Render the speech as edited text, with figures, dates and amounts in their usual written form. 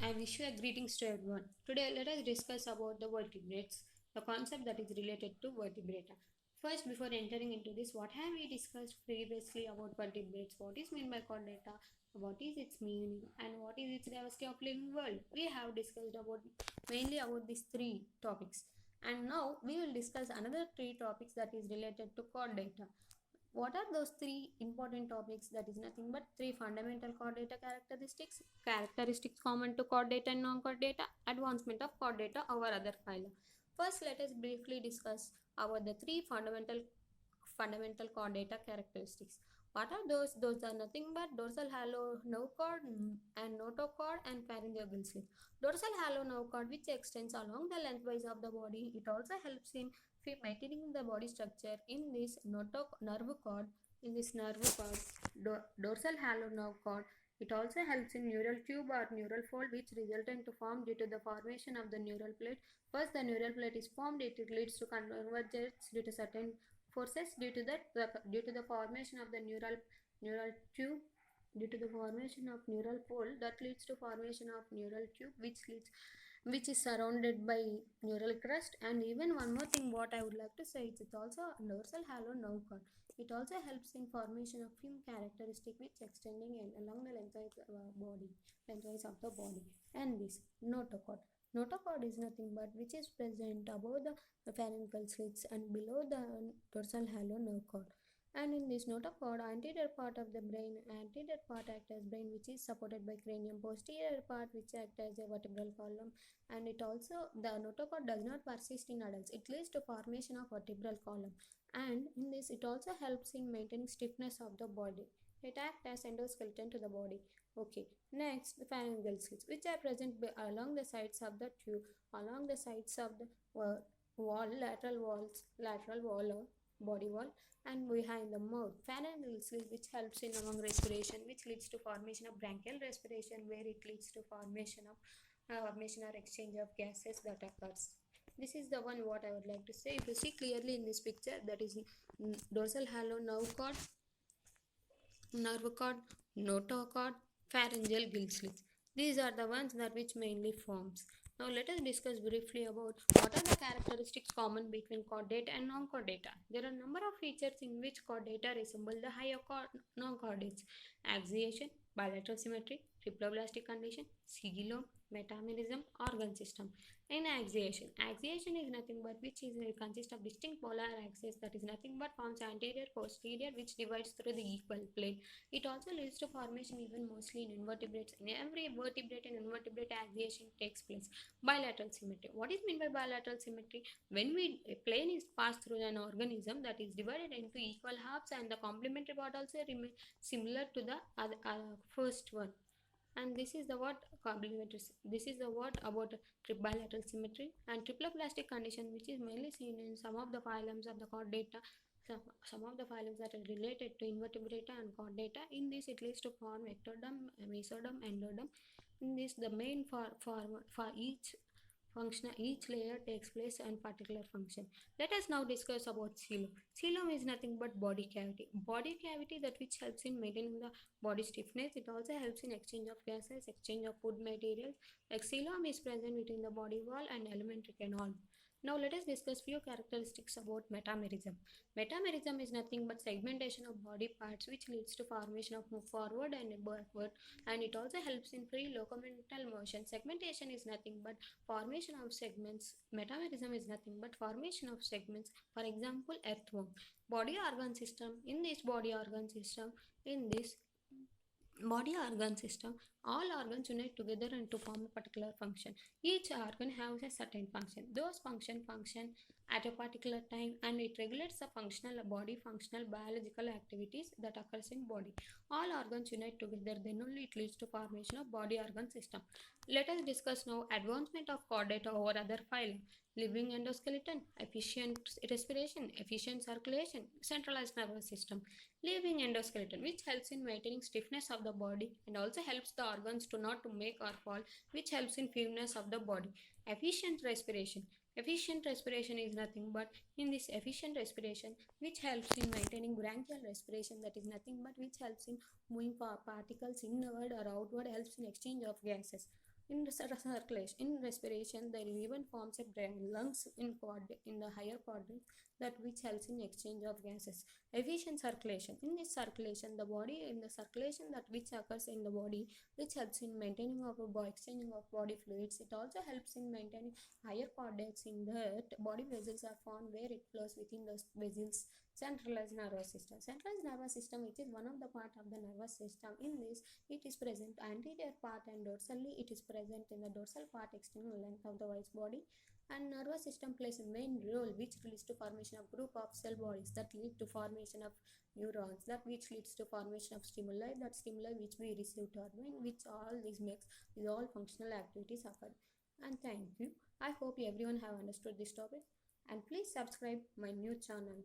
I wish you a greetings to everyone. Today let us discuss about the vertebrates, the concept that is related to vertebrata. First, before entering into this, what have we discussed previously about vertebrates? What is meant by chordata? What is its meaning and what is its diversity of living world? We have discussed about mainly about these three topics. And now we will discuss another three topics that is related to chordata. What are those three important topics? That is nothing but three fundamental chordata characteristics common to chordata and non-chordata, advancement of chordata over other phyla. First, let us briefly discuss about the three fundamental chordata characteristics. What are those? Those are nothing but dorsal halo nerve cord and notochord and pharyngeal gill slit. Dorsal halo nerve cord, which extends along the lengthwise of the body, it also helps in maintaining the body structure. In this nerve cord, dorsal halo nerve cord, it also helps in neural tube or neural fold, which resultant to form due to the formation of the neural plate. First, the neural plate is formed; it leads to convergence due to certain forces. Due to the formation of the neural tube, due to the formation of neural fold, that leads to formation of neural tube, which is surrounded by neural crust. And even one more thing what I would like to say is it's also a dorsal halo nerve cord. It also helps in formation of film characteristic which extending along the lengthwise of the body. And this notochord. Notochord is nothing but which is present above the pharyngeal slits and below the dorsal halo nerve cord. And in this notochord, anterior part of the brain, anterior part acts as brain, which is supported by cranium, posterior part which acts as a vertebral column. And it also, the notochord does not persist in adults. It leads to formation of vertebral column. And in this, it also helps in maintaining stiffness of the body. It acts as endoskeleton to the body. Okay, next the pharyngeal slits, which are present along the sides of the tube, along the sides of the lateral wall or body wall, and behind the mouth. Pharyngeal slit, which helps in lung respiration, which leads to formation of bronchial respiration, where it leads to formation or exchange of gases that occurs. This is the one what I would like to say. If you see clearly in this picture, that is dorsal halo nerve cord, notochord, pharyngeal gill slits. These are the ones that which mainly forms. Now let us discuss briefly about what are the characteristics common between chordata and non-chordata. There are a number of features in which chordata resemble the higher non-chordates. Axiation, bilateral symmetry, triploblastic condition, sigillome, metamerism, organ system. In axiation is nothing but which is consists of distinct polar axes, that is nothing but forms anterior posterior, which divides through the equal plane. It also leads to formation even mostly in invertebrates. In every vertebrate and invertebrate, axiation takes place. Bilateral symmetry. What is meant by bilateral symmetry? When a plane is passed through an organism that is divided into equal halves, and the complementary part also remains similar to the first one. And this is the what complementary. This is the what about bilateral symmetry and triploblastic condition, which is mainly seen in some of the phylums of the chordata. Some of the phylums that are related to invertebrata and chordata. In this, it leads to form ectoderm, mesoderm, endoderm. In this, the main for each layer takes place and particular function. Let us now discuss about coelom. Coelom is nothing but body cavity. Body cavity that which helps in maintaining the body stiffness. It also helps in exchange of gases, exchange of food materials. Like coelom is present between the body wall and alimentary canal. Now let us discuss few characteristics about metamerism. Metamerism is nothing but segmentation of body parts which leads to formation of move forward and backward, and it also helps in free locomotor motion. Segmentation is nothing but formation of segments. Metamerism is nothing but formation of segments. For example, earthworm. Body organ system. In this body organ system, all organs unite together and to form a particular function. Each organ has a certain function. Those function at a particular time, and it regulates the functional biological activities that occurs in body. All organs unite together, then only it leads to formation of body organ system. Let us discuss now advancement of chordata over other phyla. Living endoskeleton, efficient respiration, efficient circulation, centralized nervous system. Living endoskeleton, which helps in maintaining stiffness of the body and also helps the organs to not to make or fall, which helps in firmness of the body. Efficient respiration. Efficient respiration is nothing but in this efficient respiration, which helps in maintaining bronchial respiration, that is nothing but which helps in moving particles inward or outward, helps in exchange of gases. circulation, in respiration, the even forms a brain, lungs in the higher quadrant, that which helps in exchange of gases. Efficient circulation. In this circulation, the body in the circulation that which occurs in the body, which helps in maintaining of exchanging of body fluids. It also helps in maintaining higher quadrilates in that body vessels are found where it flows within the vessels. Centralized nervous system. Centralized nervous system, which is one of the part of the nervous system. In this, it is present anterior part and dorsally. It is present in the dorsal part, external length of the wise body. And nervous system plays a main role which leads to formation of group of cell bodies that lead to formation of neurons, that which leads to formation of stimuli, that stimuli which we receive to our brain, which all this makes is all functional activities occur. And thank you. I hope everyone have understood this topic, and please subscribe my new channel.